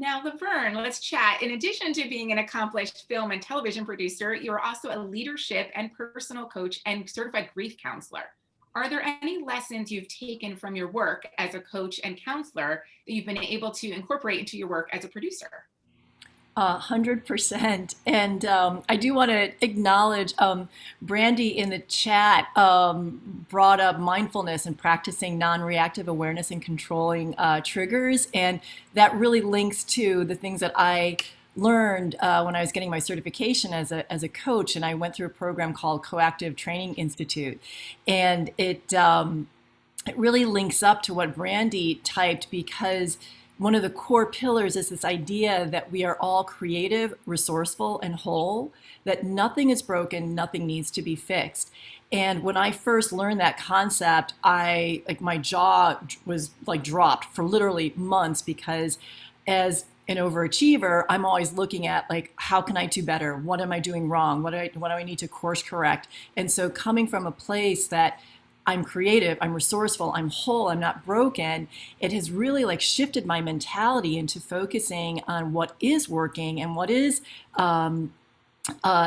Now, Laverne, let's chat. In addition to being an accomplished film and television producer, you're also a leadership and personal coach and certified grief counselor. Are there any lessons you've taken from your work as a coach and counselor that you've been able to incorporate into your work as a producer? 100%. And I do want to acknowledge Brandy in the chat brought up mindfulness and practicing non-reactive awareness and controlling triggers. And that really links to the things that I learned when I was getting my certification as a coach. And I went through a program called Coactive Training Institute. And it really links up to what Brandy typed, because one of the core pillars is this idea that we are all creative, resourceful, and whole, that nothing is broken, nothing needs to be fixed. And when I first learned that concept, my jaw was like dropped for literally months, because as an overachiever, I'm always looking at like, how can I do better? What am I doing wrong? What do I need to course correct? And so coming from a place that I'm creative, I'm resourceful, I'm whole, I'm not broken, it has really like shifted my mentality into focusing on what is working and what is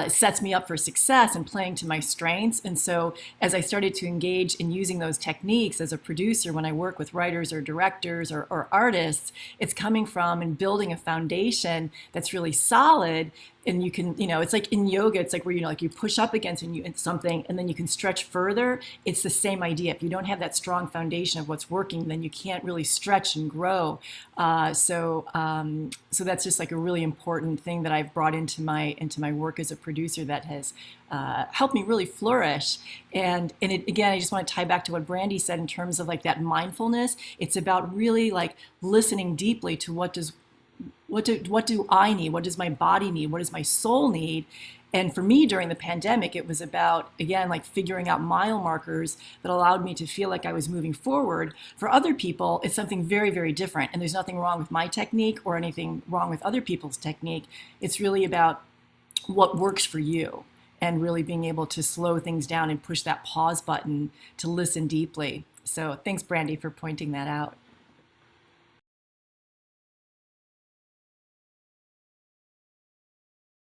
sets me up for success and playing to my strengths. And so as I started to engage in using those techniques as a producer, when I work with writers or directors or artists, it's coming from and building a foundation that's really solid. And you can, it's like in yoga, it's like where, like you push up against something and then you can stretch further. It's the same idea. If you don't have that strong foundation of what's working, then you can't really stretch and grow. So that's just like a really important thing that I've brought into my work as a producer that has helped me really flourish. And it, again, I just want to tie back to what Brandy said in terms of like that mindfulness. It's about really like listening deeply to what do I need? What does my body need? What does my soul need? And for me during the pandemic, it was about, again, like figuring out mile markers that allowed me to feel like I was moving forward. For other people, it's something very, very different. And there's nothing wrong with my technique or anything wrong with other people's technique. It's really about what works for you and really being able to slow things down and push that pause button to listen deeply. So thanks, Brandy, for pointing that out.